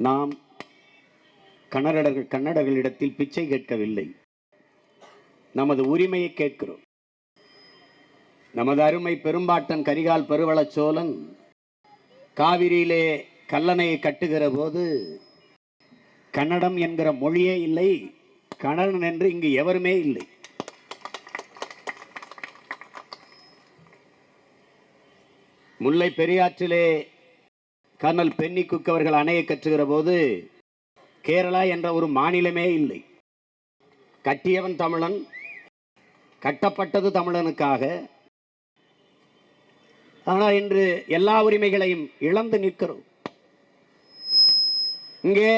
நாம் கன்னடர்களிடத்தில் பிச்சை கேட்கவில்லை, நமது உரிமையை கேட்கிறோம். நமது அருமை பெரும்பாட்டன் கரிகால் பெருவளச் சோழன் காவிரியிலே கல்லணையை கட்டுகிற போது கன்னடம் என்கிற மொழியே இல்லை, கன்னடன் என்று இங்கு எவருமே இல்லை. முல்லை பெரியாற்றிலே கர்னல் பென்னி குக் அவர்கள் அணையை கட்டுகிற போது கேரளா என்ற ஒரு மாநிலமே இல்லை. கட்டியவன் தமிழன், கட்டப்பட்டது தமிழனுக்காக. ஆனால் இன்று எல்லா உரிமைகளையும் இழந்து நிற்கிறோம். இங்கே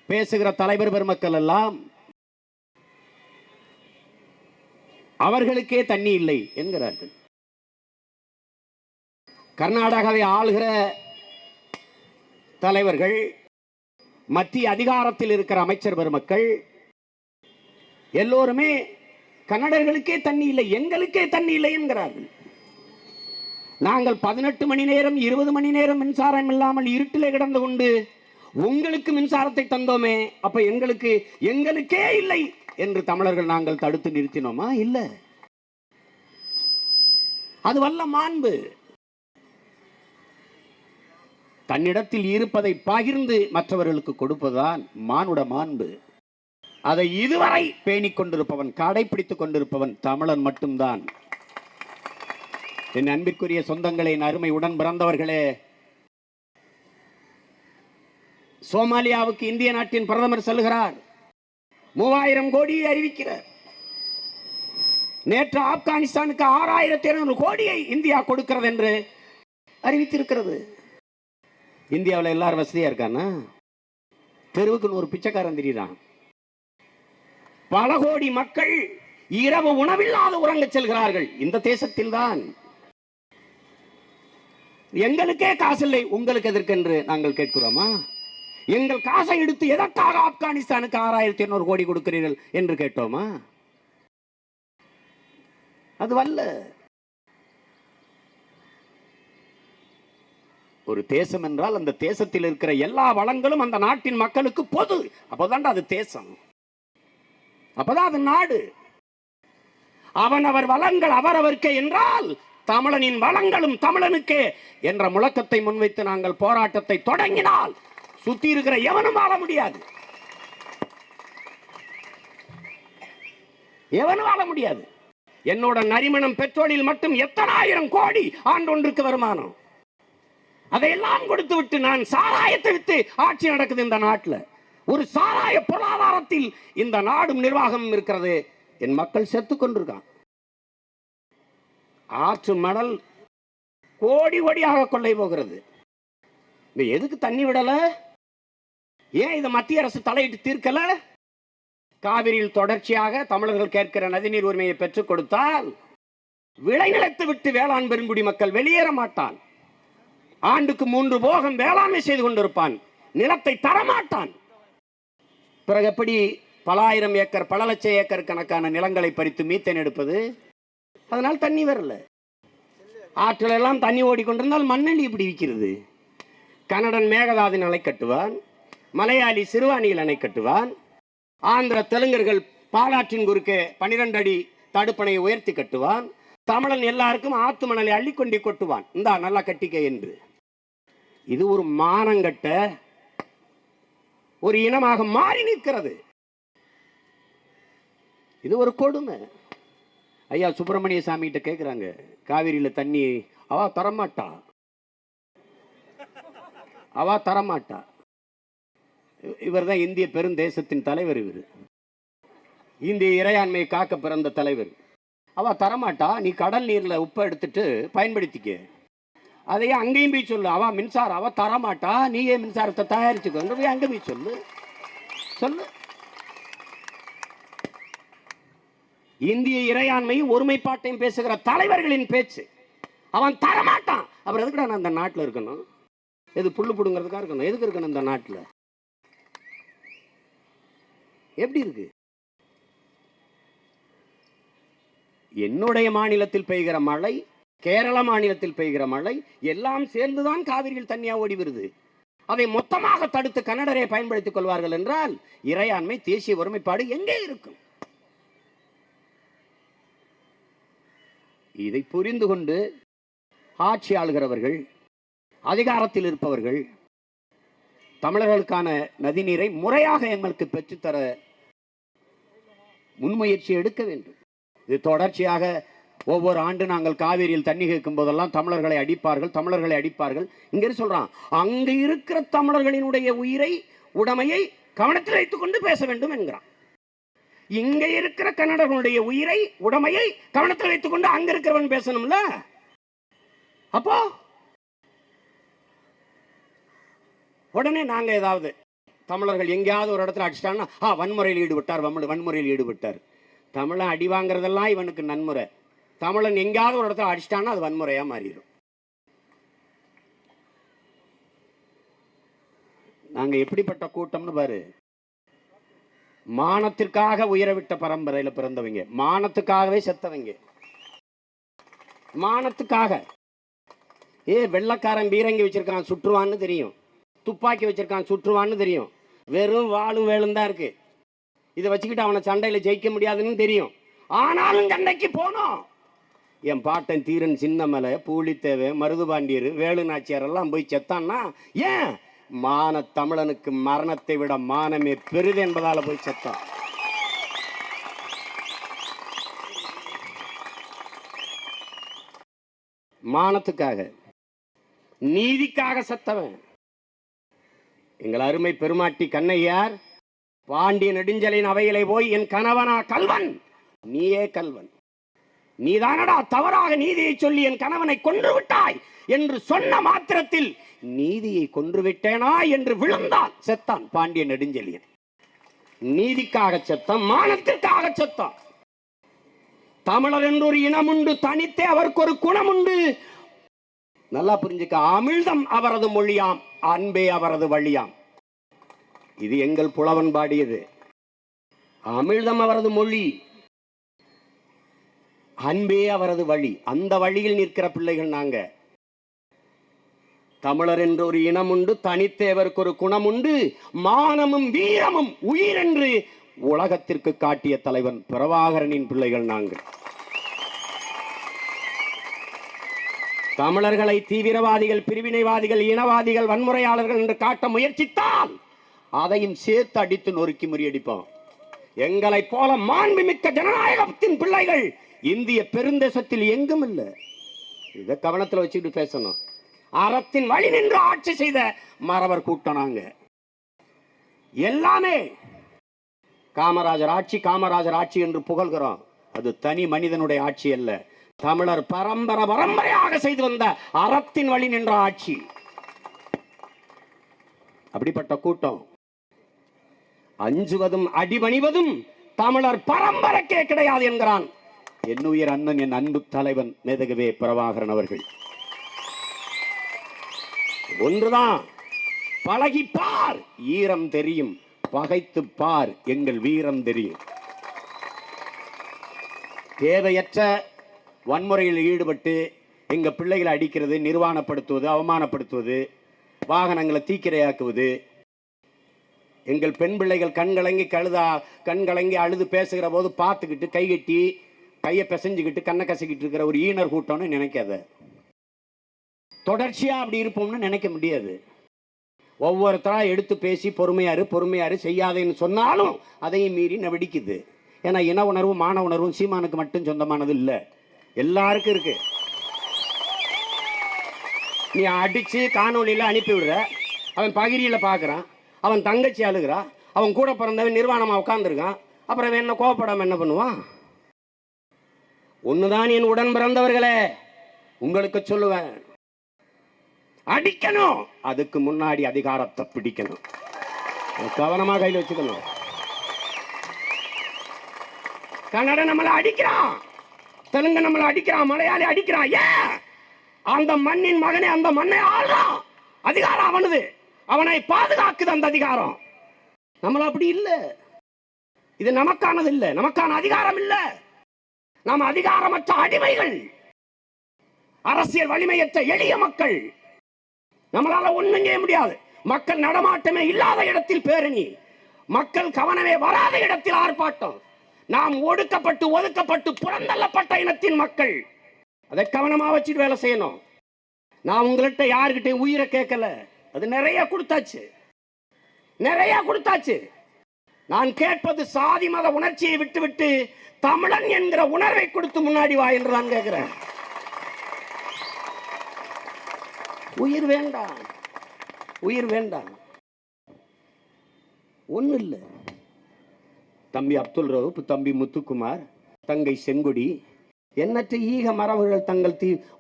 பேசுகிற தலைவர் பெருமக்கள் எல்லாம் அவர்களுக்கே தண்ணி இல்லை என்கிறார்கள். கர்நாடகாவை ஆளுகிற தலைவர்கள், மத்திய அதிகாரத்தில் இருக்கிற அமைச்சர் பெருமக்கள் எல்லோருமே கன்னடர்களுக்கே தண்ணி இல்லை, எங்களுக்கே தண்ணி இல்லை என்கிறார்கள். நாங்கள் 18 மணி நேரம் 20 மணி நேரம் மின்சாரம் இல்லாமல் இருட்டிலே கிடந்து கொண்டு உங்களுக்கு மின்சாரத்தை தந்தோமே, அப்ப எங்களுக்கே இல்லை என்று தமிழர்கள் நாங்கள் தடுத்து நிறுத்தினோமா? இல்லை. அது வல்ல மாண்பு. தன்னிடத்தில் இருப்பதை பகிர்ந்து மற்றவர்களுக்கு கொடுப்பதுதான் மானுட மாண்பு. அதை இதுவரை பேணிக் கொண்டிருப்பவன், கடைபிடித்துக் கொண்டிருப்பவன் தமிழன் மட்டும்தான். என் அன்பிற்குரிய சொந்தங்களே, அருமை உடன் பிறந்தவர்களே, சோமாலியாவுக்கு இந்திய நாட்டின் பிரதமர் செல்கிறார், 3000 கோடியை அறிவிக்கிறார். நேற்று ஆப்கானிஸ்தானுக்கு 6200 கோடியை இந்தியா கொடுக்கிறது என்று அறிவித்திருக்கிறது. இந்தியாவில் எல்லாரும் வசதியா இருக்கானா? தெருவுக்கு 100 பிச்சைக்காரன் தெரியுறான். பல கோடி மக்கள் இரவு உணவில்லாத உறங்க செல்கிறார்கள் இந்த தேசத்தில் தான். எங்களுக்கே காசு இல்லை, உங்களுக்கு எதற்கு என்று நாங்கள் கேட்கிறோமா? எங்கள் காசை எடுத்து எதற்காக ஆப்கானிஸ்தானுக்கு 6200 கோடி கொடுக்கிறீர்கள் என்று கேட்டோமா? அது வல்ல. ஒரு தேசம் என்றால் அந்த தேசத்தில் இருக்கிற எல்லா வளங்களும் அந்த நாட்டின் மக்களுக்கு பொது. அப்போதான் அது தேசம், அப்பதான் அது நாடு. அவனவர் வளங்கள் அவரவர்க்கே என்றால் தமிழனின் வளங்களும் தமிழனுக்கே என்ற முழக்கத்தை முன்வைத்து நாங்கள் போராட்டத்தை தொடங்கினால் சுத்தி இருக்கிற எவனும் வாழ முடியாது, எவனும் வாழ முடியாது. என்னோட நரிமணம் பெட்ரோலில் மட்டும் எத்தனை ஆயிரம் கோடி ஆண்டொன்றுக்கு வருமானம். அதையெல்லாம் கொடுத்து விட்டு நான் சாராயத்தை விட்டு ஆட்சி நடக்குது இந்த நாட்டில். ஒரு சாராய பொருளாதாரத்தில் இந்த நாடும் நிர்வாகம் இருக்கிறது. என் மக்கள் செத்து கொண்டிருக்கான். ஆற்று மணல் கோடி கோடியாக கொள்ளை போகிறது. எதுக்கு தண்ணி விடல? ஏன் இதை மத்திய அரசு தலையிட்டு தீர்க்கல? காவிரியில் தொடர்ச்சியாக தமிழர்கள் கேட்கிற நதிநீர் உரிமையை பெற்றுக் கொடுத்தால் விளைநிலத்தை விட்டு வேளாண் பெருங்குடி மக்கள் வெளியேற மாட்டான். ஆண்டுக்கு 3 போகம் வேளாண்மை செய்து கொண்டிருப்பான், நிலத்தை தரமாட்டான். பிறகு எப்படி பல ஆயிரம் ஏக்கர், பல லட்சம் ஏக்கர் கணக்கான நிலங்களை பறித்து மீத்தேன் எடுப்பது? அதனால் தண்ணி வரல. ஆற்றில் எல்லாம் தண்ணி ஓடிக்கொண்டிருந்தால் மண்ணெண்ணி இப்படி விற்கிறது. கன்னடன் மேகதாதின் அணை கட்டுவான், மலையாளி சிறுவாணியில் அணை கட்டுவான், ஆந்திர தெலுங்கர்கள் பாலாற்றின் குறுக்கே 12 அடி தடுப்பணையை உயர்த்தி கட்டுவான், தமிழன் எல்லாருக்கும் ஆத்து மணலை அள்ளிக்கொண்டி கொட்டுவான், இந்தா நல்லா கட்டிக்க என்று. இது ஒரு மானங்கட்ட ஒரு இனமாக மாறி நிற்கிறது. இது ஒரு கொடுமை. ஐயா சுப்பிரமணிய சாமி கிட்ட கேட்கிறாங்க, காவிரியில தண்ணி அவ தரமாட்டா. இவர் தான் இந்திய பெருந்தேசத்தின் தலைவர். இவர் இந்திய இறையாண்மையை காக்க பிறந்த தலைவர். அவ தரமாட்டா, நீ கடல் நீர்ல உப்பை எடுத்துட்டு பயன்படுத்திக்க. அதையே அங்கேயும் போய் சொல்லு, அவ மின்சாரம் அவ தரமாட்டா, நீயே மின்சாரத்தை தயாரிச்சுக்கொண்டு போய் அங்கே போய் சொல்லு. இந்திய இறையாண்மையும் ஒருமைப்பாட்டையும் பேசுகிற தலைவர்களின் பேச்சு. அவன் தரமாட்டான். அப்புறம் எதுக்குடா நான் அந்த நாட்டில் இருக்கணும்? எது புல்லு புடுங்கிறதுக்காக இருக்கணும்? எதுக்கு இருக்கணும் இந்த நாட்டில்? எப்படி இருக்கு? என்னுடைய மாநிலத்தில் பெய்கிற மழை, கேரள மாநிலத்தில் பெய்கிற மழை எல்லாம் சேர்ந்துதான் காவிரியில் தண்ணியா ஓடி வருது. அதை மொத்தமாக தடுத்து கன்னடரை பயன்படுத்திக் கொள்வார்கள் என்றால் இறையாண்மை, தேசிய ஒருமைப்பாடு எங்கே இருக்கும்? இதை புரிந்து கொண்டு ஆட்சி ஆளுகிறவர்கள், அதிகாரத்தில் இருப்பவர்கள் தமிழர்களுக்கான நதிநீரை முறையாக எங்களுக்கு பெற்றுத்தர முன்முயற்சி எடுக்க வேண்டும். இது தொடர்ச்சியாக ஒவ்வொரு ஆண்டு நாங்கள் காவிரியில் தண்ணி கேட்கும் போதெல்லாம் தமிழர்களை அடிப்பார்கள். இங்க சொல்றான், அங்கு இருக்கிற தமிழர்களினுடைய உயிரை, உடைமையை கவனத்தில் வைத்துக் கொண்டு பேச வேண்டும் என்கிறான். இங்க இருக்கிற கன்னடர்களுடைய உயிரை, உடைமையை கவனத்தில் வைத்துக் கொண்டு அங்க இருக்கிறவன் பேசணும்ல. அப்போ உடனே நாங்க ஏதாவது தமிழர்கள் எங்கேயாவது ஒரு இடத்துல அடிச்சிட்டாங்கன்னா வன்முறையில் ஈடுபட்டார். தமிழன் அடி வாங்குறதெல்லாம் இவனுக்கு நன்முறை. தமிழன் எங்கேயாவது ஒரு இடத்துல அடிச்சிட்டான்னா அது வன்முறையா மாறிடும். நாங்க எப்படிப்பட்ட கூட்டம்னு பாரு. மானத்திற்காக உயரவிட்ட பரம்பரையில பிறந்தவங்க, மானத்துக்காகவே செத்தவங்க. மானத்துக்காக வெள்ளக்காரன் பீரங்கி வச்சிருக்கான் சுற்றுவான்னு தெரியும், துப்பாக்கி வச்சிருக்கான் சுற்றுவான்னு தெரியும், வெறும் வாளும் வேலும் தான் இருக்கு. இதை வச்சுக்கிட்டு அவனை சண்டையில ஜெயிக்க முடியாதுன்னு தெரியும். ஆனாலும் சண்டைக்கு போனோம். என் பாட்டன் தீரன் சின்னமலை, பூலித்தேவை, மருதுபாண்டியர், வேலு நாச்சியார் எல்லாம் போய் செத்தான்னா ஏன்? மான தமிழனுக்கு மரணத்தை விட மானமே பெரிது என்பதால போய் செத்தான். மானத்துக்காக, நீதிக்காக செத்தவன். எங்கள் அருமை பெருமாட்டி கண்ணையார் பாண்டிய நெடுஞ்சலின் அவையிலே போய், என் கணவனா கல்வன், நீயே கல்வன், நீதானடா தவறாக நீதியை சொல்லி என் கணவனை கொன்று விட்டாய் என்று சொன்ன மாத்திரத்தில் நீதியை கொன்று விட்டேனா என்று விழுந்தான், செத்தான் பாண்டிய நெடுஞ்செழியன். நீதிக்காக செத்தான், மானத்திற்காக செத்தான். தமிழர் என்று ஒரு இனம் உண்டு, தனித்தே அவருக்கு ஒரு குணம் உண்டு. நல்லா புரிஞ்சுக்க, அமிழ்தம் அவரது மொழியாம், அன்பே அவரது வழியாம். இது எங்கள் புலவன் பாடியது. அமிழ்தம் அவரது மொழி, அன்பே அவரது வழி. அந்த வழியில் நிற்கிற பிள்ளைகள் நாங்க. தமிழர் என்று ஒரு இனம் உண்டு, தனித்தேவருக்கு ஒரு குணம் உண்டு, மானமும் வீரமும் உயிர் என்று உலகத்திற்கு காட்டிய தலைவன் பிரபாகரனின் பிள்ளைகள் நாங்கள். தமிழர்களை தீவிரவாதிகள், பிரிவினைவாதிகள், இனவாதிகள், வன்முறையாளர்கள் என்று காட்ட முயற்சித்தால் அதையும் சேர்த்து அடித்து நொறுக்கி முறியடிப்போம். எங்களை போல மாண்புமிக்க ஜனநாயகத்தின் பிள்ளைகள் இந்திய பெருந்தேசத்தில் எங்கும் இல்லை. இதை கவனத்தில் வச்சுக்கிட்டு பேசணும். அறத்தின் வழி நின்று ஆட்சி செய்த மறவர் கூட்டம் நாங்க. எல்லாமே காமராஜர் ஆட்சி என்று புகழ்கிறோம். அது தனி மனிதனுடைய ஆட்சி அல்ல, தமிழர் பரம்பரையாக செய்து வந்த அறத்தின் வழி நின்ற ஆட்சி. அப்படிப்பட்ட கூட்டம் அஞ்சுவதும் அடிபணிவதும் தமிழர் பரம்பரைக்கே கிடையாது என்கிறான் என்னுயிர் அண்ணன், என் அன்பு தலைவன் மேதகவே பிரபாகரன் அவர்கள். ஒன்றுதான், பழகி பார் ஈரம் தெரியும், பகைத்து பார் எங்கள் வீரம் தெரியும். தேவையற்ற வன்முறையில் ஈடுபட்டு எங்க பிள்ளைகளை அடிக்கிறது, நிர்வாணப்படுத்துவது, அவமானப்படுத்துவது, வாகனங்களை தீக்கிரையாக்குவது, எங்கள் பெண் பிள்ளைகள் கண்கலங்கி அழுது பேசுகிற போது பார்த்துக்கிட்டு கைகட்டி கையை பிசைஞ்சுக்கிட்டு கண்ணை கசக்கிட்டு இருக்கிற ஒரு ஈனர் கூட்டம்னு நினைக்காத. தொடர்ச்சியா அப்படி இருப்போம்னு நினைக்க முடியாது. ஒவ்வொருத்தரா எடுத்து பேசி பொறுமையாரு செய்யாதேன்னு சொன்னாலும் அதையும் மீறி வெடிக்குது. ஏன்னா இன உணர்வும் மான உணர்வும் சீமானுக்கு மட்டும் சொந்தமானது இல்லை, எல்லாருக்கும் இருக்கு. நீ அடிச்சு காணொலியில அனுப்பி விடுற, அவன் பகிரியில பாக்குறான், அவன் தங்கச்சி அழுகிறா, அவன் கூட பிறந்தவன் நிர்வாணமா உட்கார்ந்துருக்கான், அப்புறம் என்ன கோவப்படாம என்ன பண்ணுவான்? ஒண்ணுதான் என் உடன் பிறந்தவர்களே, உங்களுக்கு சொல்லுவேன், அடிக்கணும், அதுக்கு முன்னாடி அதிகாரத்தை பிடிக்கணும். கவனமா கையில் வச்சுக்கணும். கன்னட நம்மளை அடிக்கிறான், தெலுங்கு நம்மளை அடிக்கிறான், மலையாளி அடிக்கிறான். ஏன்? அந்த மண்ணின் மகனே அந்த மண்ணை ஆள்றான். அதிகாரம் அவனது, அவனை பாதுகாக்குது அந்த அதிகாரம். நம்மள அப்படி இல்லை. இது நமக்கானது இல்லை, நமக்கான அதிகாரம் இல்லை. நாம் அதிகாரமற்ற அடிமைகள், அரசியல் வலிமையற்ற எளிய மக்கள். நம்மளால ஒண்ணும் செய்ய முடியாது. மக்கள் நடமாட்டமே இல்லாத இடத்தில் பேரணி, மக்கள் கவனமே வராத இடத்தில் ஆர்ப்பாட்டம். நாம் ஒடுக்கப்பட்டு ஒதுக்கப்பட்டு புறந்தள்ளப்பட்ட இனத்தின் மக்கள். அதை கவனமா வச்சுட்டு வேலை செய்யணும். நான் உங்கள்கிட்ட யாருக்கிட்ட உயிரை கேட்கல, அது நிறைய கொடுத்தாச்சு, நிறைய கொடுத்தாச்சு. நான் கேட்பது சாதி மத உணர்ச்சியை விட்டுவிட்டு தமிழன் என்கிற உணர்வை கொடுத்து முன்னாடி வா என்று நான் கேட்கிறேன். உயிர் வேண்டாம், உயிர் வேண்டாம். ஒண்ணு இல்லை, தம்பி அப்துல் ரவுப், தம்பி முத்துக்குமார், தங்கை செங்கொடி, எண்ணற்ற ஈக மரபுகள் தங்கள்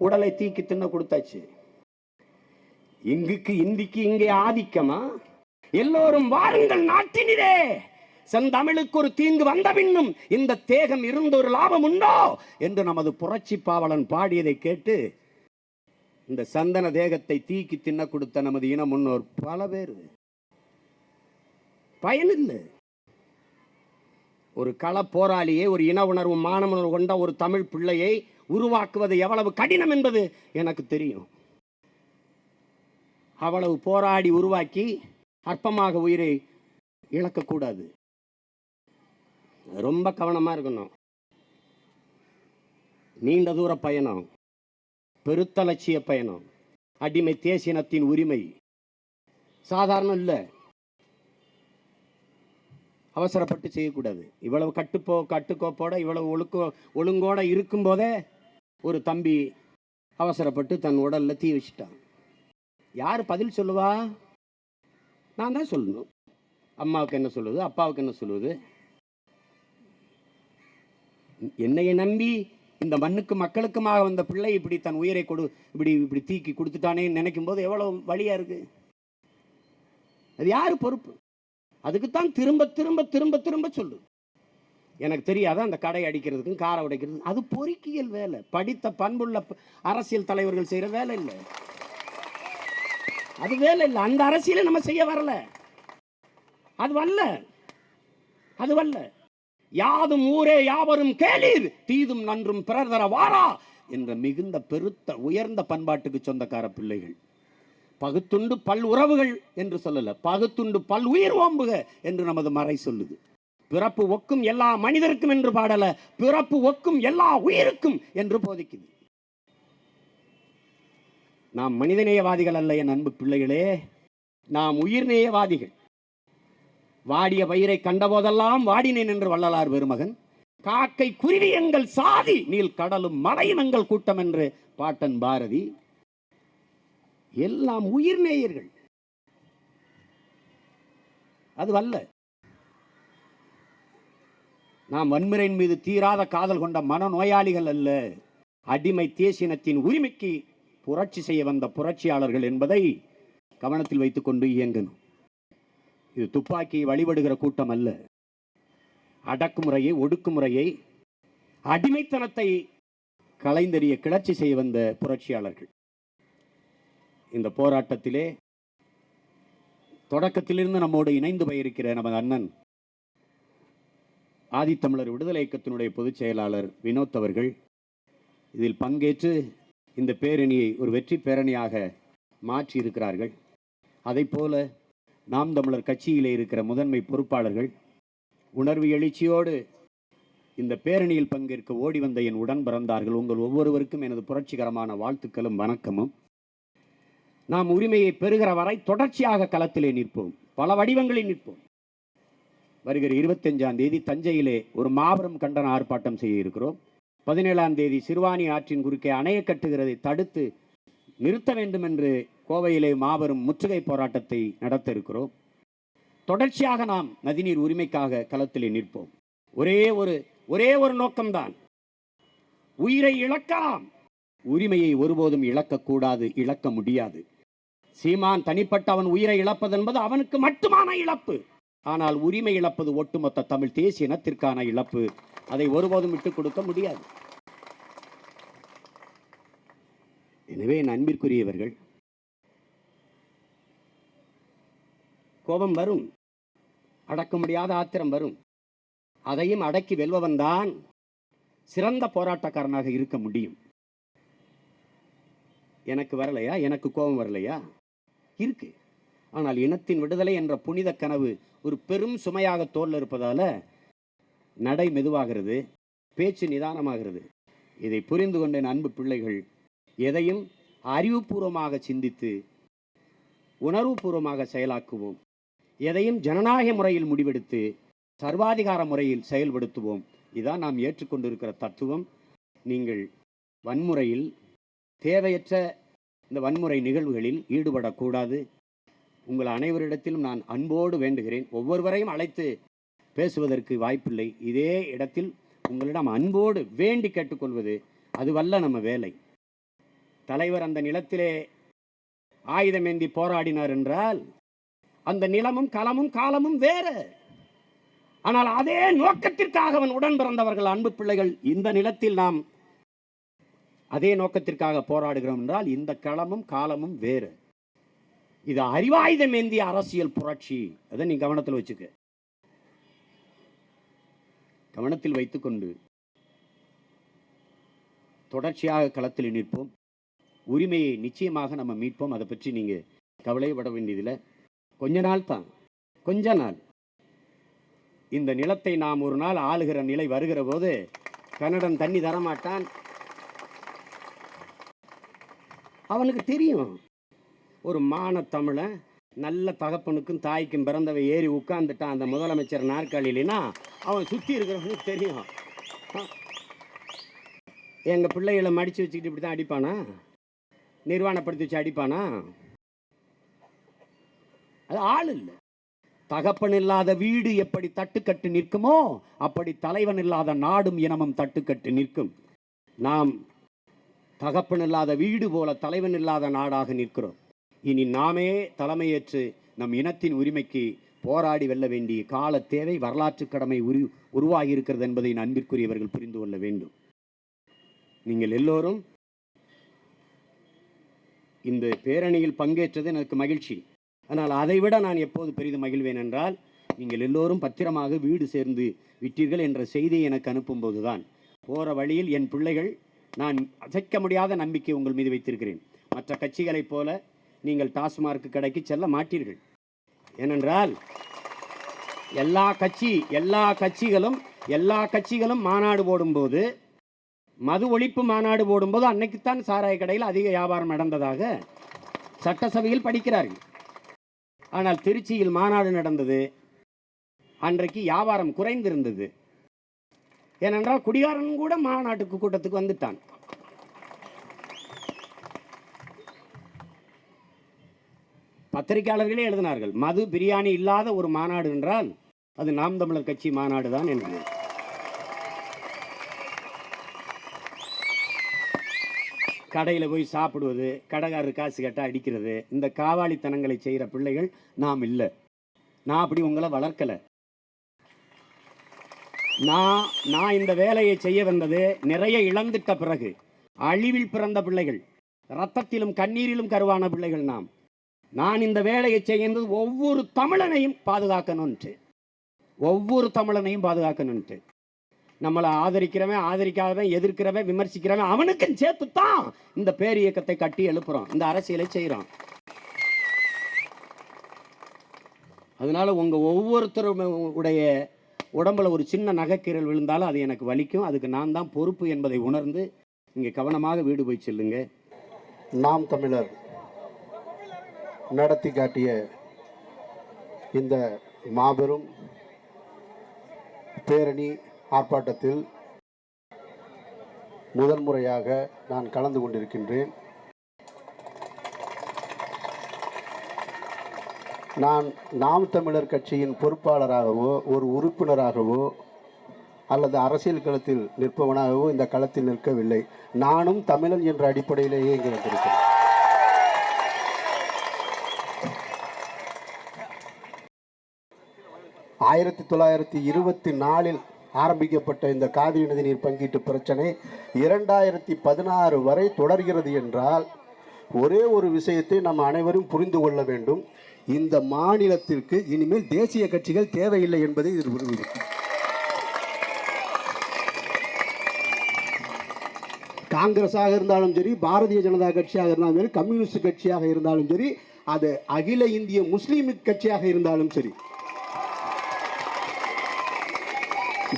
உடலை தீக்கி தின்ன கொடுத்தாச்சு. இங்குக்கு இந்திக்கு இங்கே ஆதிக்கமா? எல்லோரும் வாருங்கள் நாட்டினிலே, செந்தமிழுக்கு ஒரு தீங்கு வந்த பின்னும் இந்த தேகம் இருந்த ஒரு லாபம் உண்டோ என்று நமது புரட்சி பாவலன் பாடியதை கேட்டு இந்த சந்தன தேகத்தை தீக்கி தின்ன கொடுத்த நமது இன முன்னோர் பல பேர். பயனில்லை. ஒரு கள போராளியை, ஒரு இன உணர்வு மானமுணர்வு கொண்ட ஒரு தமிழ் பிள்ளையை உருவாக்குவது எவ்வளவு கடினம் என்பது எனக்கு தெரியும். அவ்வளவு போராடி உருவாக்கி அற்பமாக உயிரை இழக்கக்கூடாது. ரொம்ப கவனமா இருக்கணும். நீண்ட தூர பயணம், பெருத்த லட்சிய பயணம். அடிமை தேசினத்தின் உரிமை சாதாரணம் இல்லை, அவசரப்பட்டு செய்யக்கூடாது. இவ்வளவு கட்டுக்கோப்போட இவ்வளவு ஒழுங்கோட இருக்கும் போதே ஒரு தம்பி அவசரப்பட்டு தன் உடல்ல தீ வச்சுட்டான். யார் பதில் சொல்லுவா? நான் தான் சொல்லணும். அம்மாவுக்கு என்ன சொல்லுவது, அப்பாவுக்கு என்ன சொல்லுவது? என்னையை நம்பி இந்த மண்ணுக்கு மக்களுக்குமாக வந்த பிள்ளை இப்படி தன் உயிரை இப்படி தீக்கி கொடுத்துட்டானே நினைக்கும் போது எவ்வளவு வலியா இருக்கு. அது யாரு பொறுப்பு? அதுக்குத்தான் திரும்ப திரும்ப திரும்ப திரும்ப சொல்லு. எனக்கு தெரியாத அந்த கடை அடிக்கிறதுக்கும் காரை உடைக்கிறதுக்கும் அது பொறுக்கியல் வேலை. படித்த பண்புள்ள அரசியல் தலைவர்கள் செய்யற வேலை இல்லை, அது வேலை இல்லை. அந்த அரசியலை நம்ம செய்ய வரல, அது வல்ல, அது வல்ல. யாதும் ஊரே யாவரும் கேளீர், தீதும் நன்றும் பிறர் தர வாரா என்ற மிகுந்த பெருத்த உயர்ந்த பண்பாட்டுக்கு சொந்தக்கார பிள்ளைகள். பகுத்துண்டு பல் உறவுகள் என்று சொல்லல, பகுத்துண்டு பல் உயிர் ஓம்புக என்று நமது மறை சொல்லுது. பிறப்பு ஒக்கும் எல்லா மனிதருக்கும் என்று பாடல, பிறப்பு ஒக்கும் எல்லா உயிருக்கும் என்று போதிக்குது. நாம் மனிதநேயவாதிகள் அல்ல என் அன்பு பிள்ளைகளே, நாம் உயிர்நேயவாதிகள். வாடிய பயிரை கண்டபோதெல்லாம் வாடினேன் என்று வள்ளலார் பெருமகன், காக்கை குருவி எங்கள் சாதி, நீல் கடலும் மலையும் எங்கள் கூட்டம் என்று பாட்டன் பாரதி. எல்லாம் உயிர் நேயர்கள், அது அல்ல. நாம் வன்முறையின் மீது தீராத காதல் கொண்ட மனநோயாளிகள் அல்ல, அடிமை தேசினத்தின் உரிமைக்கு புரட்சி செய்ய வந்த புரட்சியாளர்கள் என்பதை கவனத்தில் வைத்துக் கொண்டு இயங்கணும். இது துப்பாக்கியை வழிபடுகிற கூட்டம் அல்ல. அடக்குமுறையை, ஒடுக்குமுறையை, அடிமைத்தனத்தை களைந்தெறிய கிளர்ச்சி செய்ய வந்த புரட்சியாளர்கள். இந்த போராட்டத்திலே தொடக்கத்திலிருந்து நம்மோடு இணைந்து போயிருக்கிற நமது அண்ணன் ஆதித்தமிழர் விடுதலை இயக்கத்தினுடைய பொதுச் செயலாளர் வினோத் அவர்கள் இதில் பங்கேற்று இந்த பேரணியை ஒரு வெற்றி பேரணியாக மாற்றி இருக்கிறார்கள். அதை போல நாம் தமிழர் கட்சியிலே இருக்கிற முதன்மை பொறுப்பாளர்கள் உணர்வு எழுச்சியோடு இந்த பேரணியில் பங்கேற்க ஓடி வந்த என் உடன் பிறந்தார்கள். உங்கள் ஒவ்வொருவருக்கும் எனது புரட்சிகரமான வாழ்த்துக்களும் வணக்கமும். நாம் உரிமையை பெறுகிற வரை தொடர்ச்சியாக களத்திலே நிற்போம், பல வடிவங்களில் நிற்போம். வருகிற 25ஆம் தேதி தஞ்சையிலே ஒரு மாபெரும் கண்டன ஆர்ப்பாட்டம் செய்ய இருக்கிறோம். 17ஆம் தேதி சிறுவாணி ஆற்றின் குறுக்கே அணையை கட்டுகிறதை தடுத்து நிறுத்த வேண்டும் என்று கோவையிலே மாபெரும் முற்றுகை போராட்டத்தை நடத்த இருக்கிறோம். தொடர்ச்சியாக நாம் நதிநீர் உரிமைக்காக களத்திலே நிற்போம். ஒரே ஒரு நோக்கம்தான், உயிரை இழக்கலாம், உரிமையை ஒருபோதும் இழக்கக்கூடாது, இழக்க முடியாது. சீமான் தனிப்பட்ட அவன் உயிரை இழப்பது என்பது அவனுக்கு மட்டுமான இழப்பு. ஆனால் உரிமை இழப்பது ஒட்டுமொத்த தமிழ் தேசிய இனத்திற்கான இழப்பு. அதை ஒருபோதும் விட்டுக் கொடுக்க முடியாது. எனவே என் அன்பிற்குரியவர்கள், கோபம் வரும், அடக்க முடியாத ஆத்திரம் வரும். அதையும் அடக்கி வெல்பவன் தான் சிறந்த போராட்டக்காரனாக இருக்க முடியும். எனக்கு வரலையா? எனக்கு கோபம் வரலையா? இருக்கு. ஆனால் இனத்தின் விடுதலை என்ற புனித கனவு ஒரு பெரும் சுமையாக தோல்ல இருப்பதால நடை மெதுவாகிறது, பேச்சு நிதானமாகிறது. இதை புரிந்து கொண்ட அன்பு பிள்ளைகள், எதையும் அறிவுபூர்வமாக சிந்தித்து உணர்வுபூர்வமாக செயலாக்குவோம். எதையும் ஜனநாயக முறையில் முடிவெடுத்து சர்வாதிகார முறையில் செயல்படுத்துவோம். இதான் நாம் ஏற்றுக்கொண்டிருக்கிற தத்துவம். நீங்கள் வன்முறையில், தேவையற்ற இந்த வன்முறை நிகழ்வுகளில் ஈடுபடக்கூடாது. உங்கள் அனைவரிடத்திலும் நான் அன்போடு வேண்டுகிறேன். ஒவ்வொருவரையும் அழைத்து பேசுவதற்கு வாய்ப்பில்லை. இதே இடத்தில் உங்களிடம் அன்போடு வேண்டி கேட்டுக்கொள்வது அதுவல்ல நம்ம வேலை. தலைவர் அந்த நிலத்திலே ஆயுதமேந்தி போராடினார் என்றால் அந்த நிலமும் களமும் காலமும் வேறு. ஆனால் அதே நோக்கத்திற்காக அவன் உடன் பிறந்தவர்கள் அன்பு பிள்ளைகள். இந்த நிலத்தில் நாம் அதே நோக்கத்திற்காக போராடுகிறோம் என்றால் இந்த களமும் காலமும் வேறு. இது அறிவாயுதமேந்திய அரசியல் புரட்சி. அதை நீ கவனத்தில் வச்சுக்க. கவனத்தில் வைத்துக்கொண்டு தொடர்ச்சியாக களத்தில் நிற்போம். உரிமையை நிச்சயமாக நம்ம மீட்போம். அதை பற்றி நீங்கள் கவலைப்பட வேண்டியதில்லை. கொஞ்ச நாள் தான், கொஞ்ச நாள். இந்த நிலத்தை நாம் ஒரு நாள் ஆளுகிற நிலை வருகிற போது கன்னடன் தண்ணி தரமாட்டான். அவனுக்கு தெரியும், ஒரு மான தமிழன் நல்ல தகப்பனுக்கும் தாய்க்கும் பிறந்தவை ஏறி உட்கார்ந்துட்டான் அந்த முதலமைச்சர் நாற்காலியிலனா அவன் சுற்றி இருக்கிறவனுக்கு தெரியும். எங்கள் பிள்ளைகளை மடித்து வச்சுக்கிட்டு இப்படி தான் அடிப்பானா? நிர்வாணப்படுத்தி வச்சு அடிப்பானா? அது ஆள் இல்லை. தகப்பன் இல்லாத வீடு எப்படி தட்டுக்கட்டு நிற்குமோ அப்படி தலைவன் இல்லாத நாடும் இனமும் தட்டுக்கட்டு நிற்கும். நாம் தகப்பன் இல்லாத வீடு போல தலைவன் இல்லாத நாடாக நிற்கிறோம். இனி நாமே தலைமையேற்று நம் இனத்தின் உரிமைக்கு போராடி வெல்ல வேண்டிய கால தேவை, வரலாற்று கடமை உருவாகி இருக்கிறது என்பதை அன்பிற்குரியவர்கள் புரிந்து கொள்ள வேண்டும். நீங்கள் எல்லோரும் இந்த பேரணியில் பங்கேற்றது எனக்கு மகிழ்ச்சி. ஆனால் அதைவிட நான் எப்போது பெரிதும் மகிழ்வேன் என்றால், நீங்கள் எல்லோரும் பத்திரமாக வீடு சேர்ந்து விட்டீர்கள் என்ற செய்தியை எனக்கு அனுப்பும்போது தான். போகிற வழியில் என் பிள்ளைகள், நான் அசைக்க முடியாத நம்பிக்கை உங்கள் மீது வைத்திருக்கிறேன். மற்ற கட்சிகளைப் போல நீங்கள் டாஸ்மார்க் கடைக்கு செல்ல மாட்டீர்கள். ஏனென்றால் எல்லா கட்சிகளும் மாநாடு போடும்போது, மது ஒழிப்பு மாநாடு போடும்போது அன்னைக்குத்தான் சாராய கடையில் அதிக வியாபாரம் நடந்ததாக சட்டசபையில் படிக்கிறார்கள். ஆனால் திருச்சியில் மாநாடு நடந்தது, அன்றைக்கு வியாபாரம் குறைந்திருந்தது. ஏனென்றால் குடிகாரன் கூட மாநாட்டுக்கு கூட்டத்துக்கு வந்துட்டான். பத்திரிகையாளர்களே எழுதினார்கள், மது பிரியாணி இல்லாத ஒரு மாநாடு என்றால் அது நாம் தமிழர் கட்சி மாநாடு தான் என்று. கடையில் போய் சாப்பிடுவது, கடைக்காரர் காசு கேட்டால் அடிக்கிறது, இந்த காவாலித்தனங்களை செய்கிற பிள்ளைகள் நாம் இல்லை. நான் அப்படி உங்களை வளர்க்கலை. நான் இந்த வேலையை செய்ய வந்தது நிறைய இழந்துட்ட பிறகு, அழிவில் பிறந்த பிள்ளைகள், இரத்தத்திலும் கண்ணீரிலும் கருவான பிள்ளைகள் நான் இந்த வேலையை செய்கிறது ஒவ்வொரு தமிழனையும் பாதுகாக்கணும்ட்டு, நம்மளை ஆதரிக்கிறவன், ஆதரிக்காதவன், எதிர்க்கிறவன், விமர்சிக்கிறவன் அவனுக்கும் சேர்த்துத்தான் இந்த பேர் இயக்கத்தை கட்டி எழுப்புறோம், இந்த அரசியலை செய்கிறோம். அதனால உங்க ஒவ்வொருத்தருடைய உடம்புல ஒரு சின்ன நகைக்கீரல் விழுந்தாலும் அது எனக்கு வலிக்கும். அதுக்கு நான் தான் பொறுப்பு என்பதை உணர்ந்து இங்கே கவனமாக வீடு போய் செல்லுங்க. நாம் தமிழர் நடத்தி காட்டிய இந்த மாபெரும் பேரணி ஆர்ப்பாட்டத்தில் முதல் முறையாக நான் கலந்து கொண்டிருக்கின்றேன். நாம் தமிழர் கட்சியின் பொறுப்பாளராகவோ ஒரு உறுப்பினராகவோ அல்லது அரசியல் களத்தில் நிற்பவனாகவோ இந்த களத்தில் நிற்கவில்லை. நானும் தமிழன் என்ற அடிப்படையிலேயே இங்கே வந்திருக்கிறேன். ஆயிரத்தி 1924 ஆரம்பிக்கப்பட்ட இந்த காவிரி நதிநீர் பங்கீட்டு பிரச்சனை 2016 வரை தொடர்கிறது என்றால் ஒரே ஒரு விஷயத்தை நம்ம அனைவரும் புரிந்து கொள்ள வேண்டும். இந்த மாநிலத்திற்கு இனிமேல் தேசிய கட்சிகள் தேவையில்லை என்பதை இது உறுதி. காங்கிரஸாக இருந்தாலும் சரி, பாரதிய ஜனதா கட்சியாக இருந்தாலும் சரி, கம்யூனிஸ்ட் கட்சியாக இருந்தாலும் சரி, அது அகில இந்திய முஸ்லீம் கட்சியாக இருந்தாலும் சரி,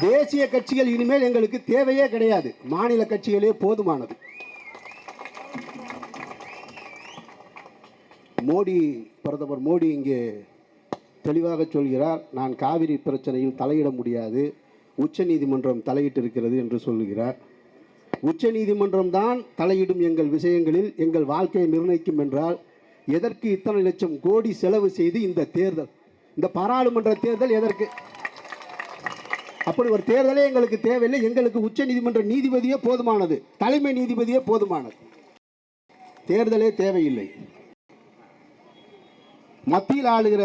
தேசிய கட்சிகள் இனிமேல் எங்களுக்கு தேவையே கிடையாது. மாநில கட்சிகளே போதுமானது. பிரதமர் மோடி இங்கே தெளிவாக சொல்கிறார், நான் காவிரி பிரச்சனையில் தலையிட முடியாது, உச்சநீதிமன்றம் தலையிட்டு இருக்கிறது என்று சொல்லுகிறார். உச்சநீதிமன்றம் தான் தலையிடும் எங்கள் விஷயங்களில், எங்கள் வாழ்க்கையை நிர்ணயிக்கும் என்றால் எதற்கு இத்தனை லட்சம் கோடி செலவு செய்து இந்த தேர்தல், இந்த பாராளுமன்ற தேர்தல் எதற்கு? அப்படி ஒரு தேர்தலே எங்களுக்கு தேவையில்லை. எங்களுக்கு உச்சநீதிமன்ற நீதிபதியே போதுமானது, தலைமை நீதிபதியே போதுமானது, தேர்தலே தேவையில்லை. மத்தியில் ஆளுகிற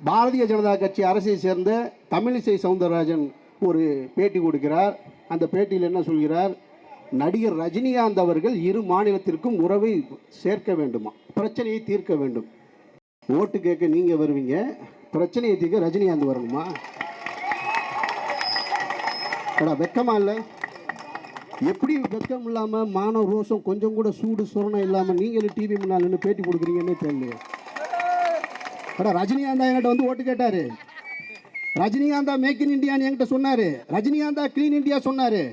பாரதிய ஜனதா கட்சி அரசை சேர்ந்த தமிழிசை சவுந்தரராஜன் ஒரு பேட்டி கொடுக்கிறார். அந்த பேட்டியில் என்ன சொல்கிறார்? நடிகர் ரஜினிகாந்த் அவர்கள் இரு மாநிலத்திற்கும் உறவை சேர்க்க வேண்டுமா, பிரச்சனையை தீர்க்க வேண்டும். ஓட்டு கேட்க நீங்க வருவீங்க, பிரச்சனையை தீர்க்க ரஜினிகாந்த் வரணுமா? வெக்கமா இல்லை? எப்படி வெக்கம் இல்லாம, மான ரோஷம் கொஞ்சம் கூட சூடு சுரணம் இல்லாம நீங்களும் டிவி முன்னால் நின்று பேட்டி கொடுக்குறீங்கன்னே தெரியல. ரஜினிகாந்தா என்கிட்ட வந்து ஓட்டு கேட்டாரு. ரஜினிகாந்தா மேக் இன் இந்தியான்னு என்கிட்ட சொன்னாரு. ரஜினிகாந்தா கிளீன் இந்தியா சொன்னாரு.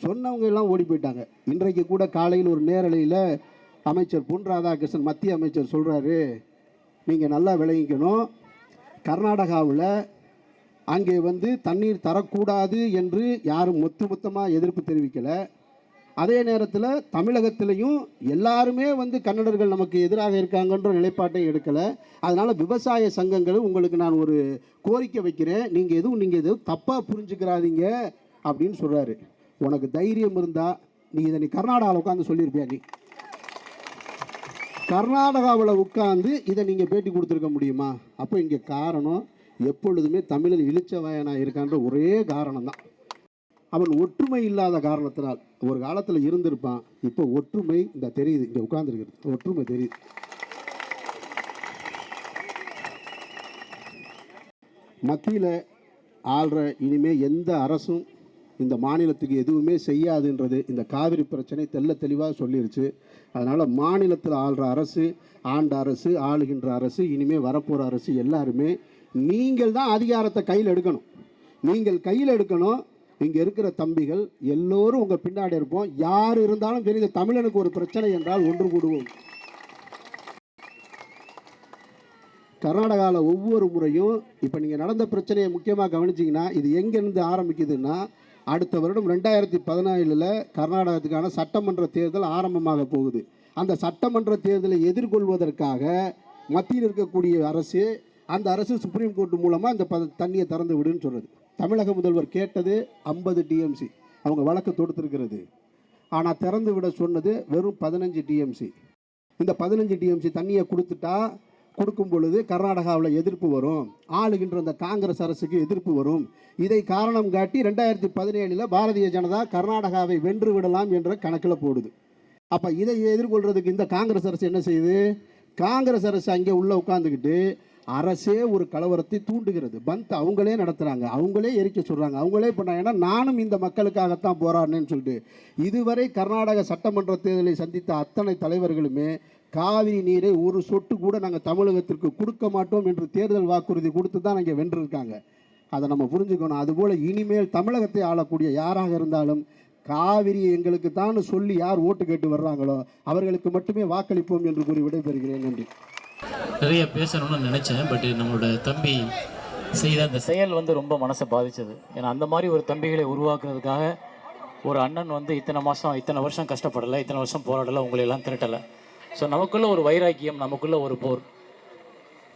சொன்னவங்க எல்லாம் ஓடி போயிட்டாங்க. இன்றைக்கு கூட காலையில் ஒரு நேரலையில் அமைச்சர் பொன் ராதாகிருஷ்ணன், மத்திய அமைச்சர் சொல்றாரு, நீங்க நல்லா விளங்கிக்கணும், கர்நாடகாவில் அங்கே வந்து தண்ணீர் தரக்கூடாது என்று யாரும் மொத்தமாக எதிர்ப்பு தெரிவிக்கலை. அதே நேரத்தில் தமிழகத்திலையும் எல்லாருமே வந்து கன்னடர்கள் நமக்கு எதிராக இருக்காங்கன்ற நிலைப்பாட்டை எடுக்கலை. அதனால் விவசாய சங்கங்களும் உங்களுக்கு நான் ஒரு கோரிக்கை வைக்கிறேன், நீங்கள் எதுவும் தப்பாக புரிஞ்சுக்கிறாதீங்க அப்படின்னு சொல்கிறாரு. உனக்கு தைரியம் இருந்தால் நீ கர்நாடகாவில் உட்காந்து சொல்லியிருப்பியா? நீ கர்நாடகாவில் உட்காந்து இதை நீங்கள் பேட்டி கொடுத்துருக்க முடியுமா? அப்போ இங்கே காரணம் எப்பொழுதுமே தமிழில் இழிச்சவாயனாக இருக்கான்ற ஒரே காரணம் தான். அவன் ஒற்றுமை இல்லாத காரணத்தினால் ஒரு காலத்தில் இருந்திருப்பான். இப்போ ஒற்றுமை இந்த தெரியுது, இங்கே உட்கார்ந்துருக்கிறது ஒற்றுமை தெரியுது. மத்தியில் ஆள்ற இனிமே எந்த அரசும் இந்த மாநிலத்துக்கு எதுவுமே செய்யாதுன்றது இந்த காவிரி பிரச்சனை தெல்ல தெளிவாக சொல்லிருச்சு. அதனால் மாநிலத்தில் ஆள்ற அரசு, ஆண்ட அரசு, ஆளுகின்ற அரசு, இனிமேல் வரப்போகிற அரசு எல்லாருமே நீங்கள் தான் அதிகாரத்தை கையில் எடுக்கணும். நீங்கள் கையில் எடுக்கணும். இங்கே இருக்கிற தம்பிகள் எல்லோரும் உங்கள் பின்னாடி இருப்போம். யார் இருந்தாலும் சரி, இந்த தமிழனுக்கு ஒரு பிரச்சனை என்றால் ஒன்று கூடுவோம். கர்நாடகாவில் ஒவ்வொரு முறையும் இப்போ நீங்கள் நடந்த பிரச்சனையை முக்கியமாக கவனிச்சிங்கன்னா, இது எங்கேருந்து ஆரம்பிக்குதுன்னா, அடுத்த வருடம் 2017 கர்நாடகத்துக்கான சட்டமன்ற தேர்தல் ஆரம்பமாக போகுது. அந்த சட்டமன்ற தேர்தலை எதிர்கொள்வதற்காக மத்தியில் இருக்கக்கூடிய அரசு, அந்த அரசு சுப்ரீம் கோர்ட் மூலமாக இந்த தண்ணியை திறந்து விடுன்னு சொல்கிறது. தமிழக முதல்வர் கேட்டது 50 டிஎம்சி, அவங்க வழக்கு தொடுத்திருக்கிறது. ஆனால் திறந்து விட சொன்னது வெறும் 15 டிஎம்சி. இந்த 15 டிஎம்சி தண்ணியை கொடுக்கும் பொழுது கர்நாடகாவில் எதிர்ப்பு வரும், ஆளுகின்ற அந்த காங்கிரஸ் அரசுக்கு எதிர்ப்பு வரும். இதை காரணம் காட்டி 2017 பாரதிய ஜனதா கர்நாடகாவை வென்று விடலாம் என்ற கணக்கில் போடுது. அப்போ இதை எதிர்கொள்றதுக்கு இந்த காங்கிரஸ் அரசு என்ன செய்யுது? காங்கிரஸ் அரசு அங்கே உள்ள உட்காந்துக்கிட்டு அரசே ஒரு கலவரத்தை தூண்டுகிறது. பந்த் அவங்களே நடத்துகிறாங்க, அவங்களே எரிக்க சொல்கிறாங்க, அவங்களே பண்ணாங்க. ஏன்னா நானும் இந்த மக்களுக்காகத்தான் போராடினேன்னு சொல்லிட்டு இதுவரை கர்நாடக சட்டமன்ற தேர்தலை சந்தித்த அத்தனை தலைவர்களுமே காவிரி நீரை ஒரு சொட்டு கூட நாங்கள் தமிழகத்திற்கு கொடுக்க மாட்டோம் என்று தேர்தல் வாக்குறுதி கொடுத்து தான் இங்கே வென்றிருக்காங்க. அதை நம்ம புரிஞ்சுக்கணும். அதுபோல் இனிமேல் தமிழகத்தை ஆளக்கூடிய யாராக இருந்தாலும் காவிரி எங்களுக்கு தான் சொல்லி யார் ஓட்டு கேட்டு வர்றாங்களோ அவர்களுக்கு மட்டுமே வாக்களிப்போம் என்று கூறி விடைபெறுகிறேன். நன்றி. நிறைய பேசணும்னு நினச்சேன், பட் நம்மளோட தம்பி செய்த அந்த செயல் வந்து ரொம்ப மனசை பாதித்தது. ஏன்னா அந்த மாதிரி ஒரு தம்பிகளை உருவாக்குறதுக்காக ஒரு அண்ணன் வந்து இத்தனை வருஷம் கஷ்டப்படலை, இத்தனை வருஷம் போராடலை, உங்களையெல்லாம் திரட்டலை. ஸோ நமக்குள்ளே ஒரு வைராக்கியம், நமக்குள்ளே ஒரு போர்.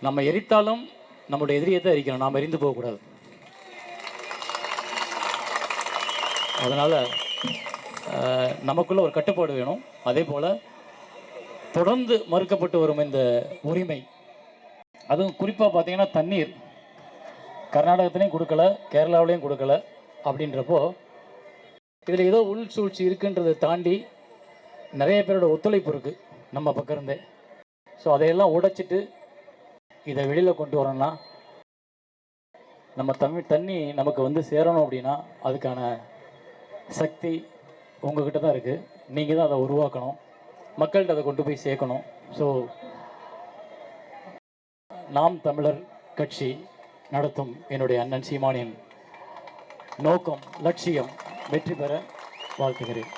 நம்ம எரித்தாலும் நம்மளுடைய எதிரியை தான் எரிக்கணும், நாம் எரிந்து போகக்கூடாது. அதனால் நமக்குள்ளே ஒரு கட்டுப்பாடு வேணும். அதே போல் தொடர்ந்து மறுக்கப்பட்டு வரும் இந்த உரிமை, அதுவும் குறிப்பாக பார்த்தீங்கன்னா தண்ணீர் கர்நாடகத்துலேயும் கொடுக்கல, கேரளாவிலையும் கொடுக்கல. அப்படின்றப்போ இதில் ஏதோ உள் சூழ்ச்சி இருக்குன்றதை தாண்டி நிறைய பேரோட ஒத்துழைப்பு இருக்குது நம்ம பக்கம் இருந்தே. ஸோ அதையெல்லாம் உடைச்சிட்டு இதை வெளியில் கொண்டு வரணும்னா, நம்ம தண்ணி நமக்கு வந்து சேரணும் அப்படின்னா அதுக்கான சக்தி உங்ககிட்ட தான் இருக்குது. நீங்கள் தான் அதை உருவாக்கணும், மக்கள்கிட்ட அதை கொண்டு போய் சேர்க்கணும். ஸோ நாம் தமிழர் கட்சி நடத்தும் என்னுடைய அண்ணன் சீமானின் நோக்கம், லட்சியம் வெற்றி பெற வாழ்த்துகிறேன்.